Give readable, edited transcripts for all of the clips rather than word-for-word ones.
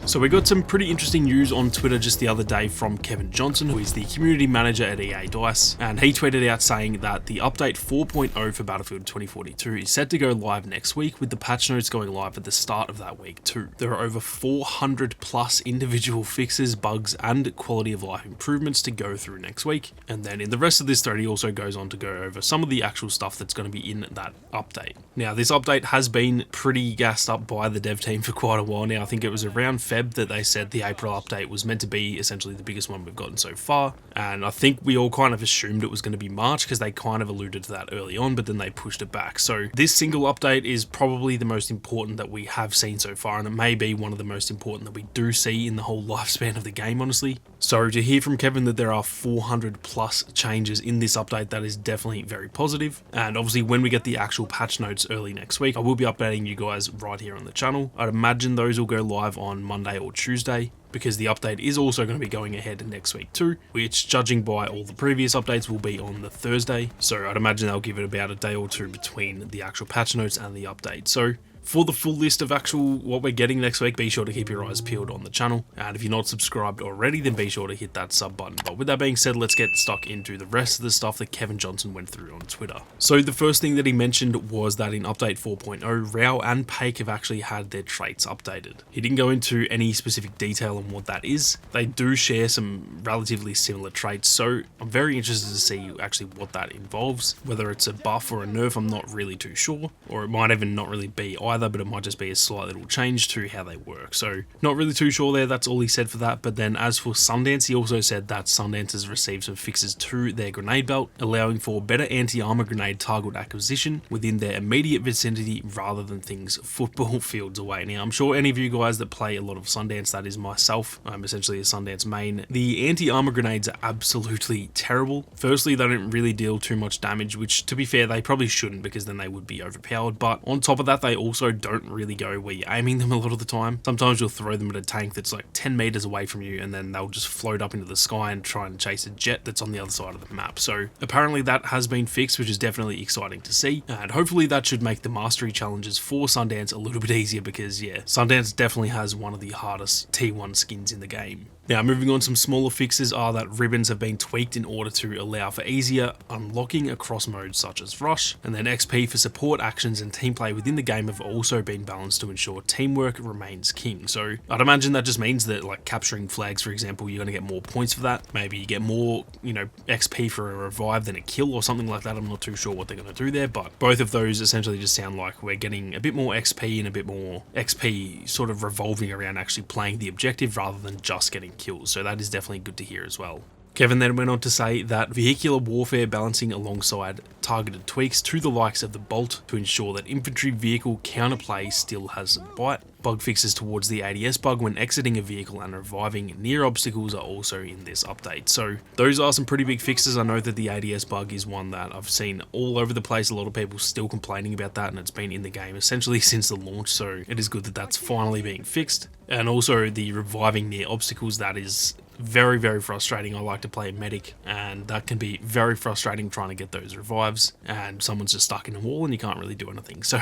So we got some pretty interesting news on Twitter just the other day from Kevin Johnson, who is the community manager at EA DICE, and he tweeted out saying that the update 4.0 for Battlefield 2042 is set to go live next week, with the patch notes going live at the start of that week too. There are over 400 plus individual fixes, bugs, and quality of life improvements to go through next week, and then in the rest of this thread he also goes on to go over some of the actual stuff that's going to be in that update. Now this update has been pretty gassed up by the dev team for quite a while now. I think it was around Feb that they said the April update was meant to be essentially the biggest one we've gotten so far, and I think we all kind of assumed it was going to be March because they kind of alluded to that early on, but then they pushed it back. So this single update is probably the most important that we have seen so far, and it may be one of the most important that we do see in the whole lifespan of the game, honestly. So to hear from Kevin that there are 400 plus changes in this update, that is definitely very positive. And obviously when we get the actual patch notes early next week, I will be updating you guys right here on the channel. I'd imagine those will go live on Monday or Tuesday, because the update is also going to be going ahead next week too, which, judging by all the previous updates, will be on the Thursday. So I'd imagine they'll give it about a day or two between the actual patch notes and the update. So for the full list of actual what we're getting next week, be sure to keep your eyes peeled on the channel. And if you're not subscribed already, then be sure to hit that sub button. But with that being said, let's get stuck into the rest of the stuff that Kevin Johnson went through on Twitter. So the first thing that he mentioned was that in update 4.0, Rao and Paik have actually had their traits updated. He didn't go into any specific detail on what that is. They do share some relatively similar traits, so I'm very interested to see actually what that involves. Whether it's a buff or a nerf, I'm not really too sure, or it might even not really be either, but it might just be a slight little change to how they work. So not really too sure there, that's all he said for that. But then as for Sundance, he also said that Sundance has received some fixes to their grenade belt, allowing for better anti-armor grenade target acquisition within their immediate vicinity rather than things football fields away. Now I'm sure any of you guys that play a lot of Sundance, that is myself, I'm essentially a Sundance main, the anti-armor grenades are absolutely terrible. Firstly, they don't really deal too much damage, which to be fair they probably shouldn't, because then they would be overpowered, but on top of that they also don't really go where you're aiming them a lot of the time. Sometimes you'll throw them at a tank that's like 10 meters away from you, and then they'll just float up into the sky and try and chase a jet that's on the other side of the map. So apparently that has been fixed, which is definitely exciting to see, and hopefully that should make the mastery challenges for Sundance a little bit easier, because yeah, Sundance definitely has one of the hardest T1 skins in the game. Now moving on, some smaller fixes are that ribbons have been tweaked in order to allow for easier unlocking across modes such as Rush, and then XP for support actions and team play within the game have also been balanced to ensure teamwork remains king. So I'd imagine that just means that, like, capturing flags, for example, you're going to get more points for that. Maybe you get more, XP for a revive than a kill or something like that. I'm not too sure what they're going to do there, but both of those essentially just sound like we're getting a bit more XP and a bit more XP sort of revolving around actually playing the objective rather than just getting kills. So that is definitely good to hear as well. Kevin then went on to say that vehicular warfare balancing alongside targeted tweaks to the likes of the Bolt to ensure that infantry vehicle counterplay still has some bite. Bug fixes towards the ADS bug when exiting a vehicle and reviving near obstacles are also in this update. So those are some pretty big fixes. I know that the ADS bug is one that I've seen all over the place. A lot of people still complaining about that, and it's been in the game essentially since the launch. So it is good that that's finally being fixed. And also the reviving near obstacles, that is very, very frustrating. I like to play a medic, and that can be very frustrating trying to get those revives, and someone's just stuck in a wall and you can't really do anything. So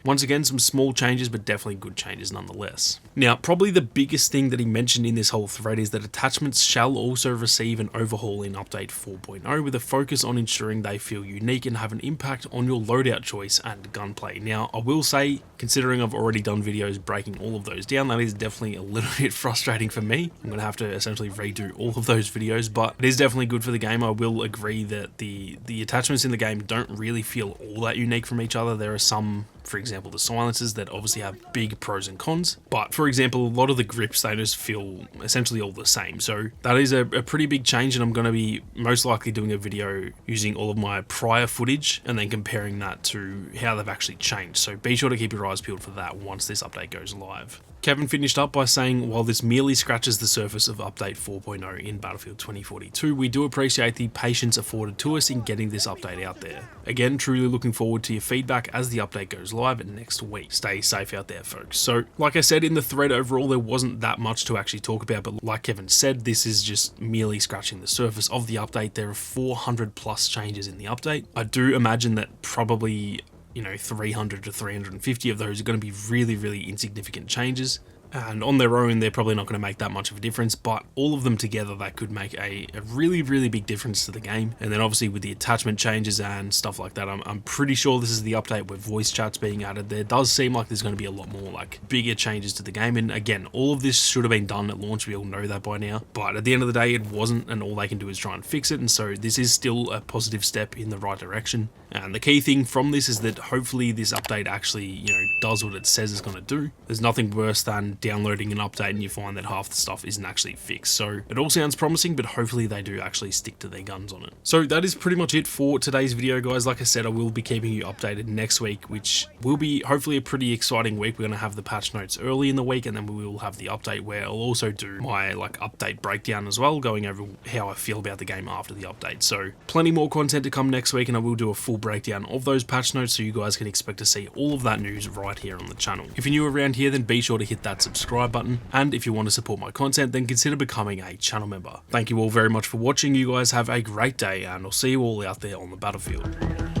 once again, some small changes, but definitely good changes nonetheless. Now, probably the biggest thing that he mentioned in this whole thread is that attachments shall also receive an overhaul in update 4.0, with a focus on ensuring they feel unique and have an impact on your loadout choice and gunplay. Now, I will say, considering I've already done videos breaking all of those down, that is definitely a little bit frustrating for me. I'm going to have to essentially redo all of those videos, but it is definitely good for the game. I will agree that the attachments in the game don't really feel all that unique from each other. There are some, for example, the silencers that obviously have big pros and cons, but for example, a lot of the grips, they just feel essentially all the same. So that is a pretty big change, and I'm going to be most likely doing a video using all of my prior footage and then comparing that to how they've actually changed. So be sure to keep your eyes peeled for that once this update goes live. Kevin finished up by saying, while this merely scratches the surface of update 4.0 in Battlefield 2042, we do appreciate the patience afforded to us in getting this update out there. Again, truly looking forward to your feedback as the update goes live next week. Stay safe out there, folks. So, like I said in the thread, overall there wasn't that much to actually talk about, but like Kevin said, this is just merely scratching the surface of the update. There are 400 plus changes in the update. I do imagine that probably 300 to 350 of those are going to be really, really insignificant changes. and on their own they're probably not going to make that much of a difference, but all of them together that could make a really big difference to the game. And then obviously with the attachment changes and stuff like that, I'm pretty sure this is the update where voice chat's being added. There does seem like there's going to be a lot more like bigger changes to the game, and again, all of this should have been done at launch. We all know that by now, but at the end of the day it wasn't, and all they can do is try and fix it. And so this is still a positive step in the right direction. And the key thing from this is that hopefully this update actually, you know, does what it says it's going to do. There's nothing worse than downloading an update and you find that half the stuff isn't actually fixed. So it all sounds promising, but hopefully they do actually stick to their guns on it. So that is pretty much it for today's video, guys. Like I said, I will be keeping you updated next week, which will be hopefully a pretty exciting week. We're going to have the patch notes early in the week, and then we will have the update where I'll also do my like update breakdown as well, going over how I feel about the game after the update. So plenty more content to come next week, and I will do a full breakdown of those patch notes, so you guys can expect to see all of that news right here on the channel. If you're new around here, then be sure to hit that subscribe button, and if you want to support my content, then consider becoming a channel member. Thank you all very much for watching. You guys have a great day, and I'll see you all out there on the battlefield.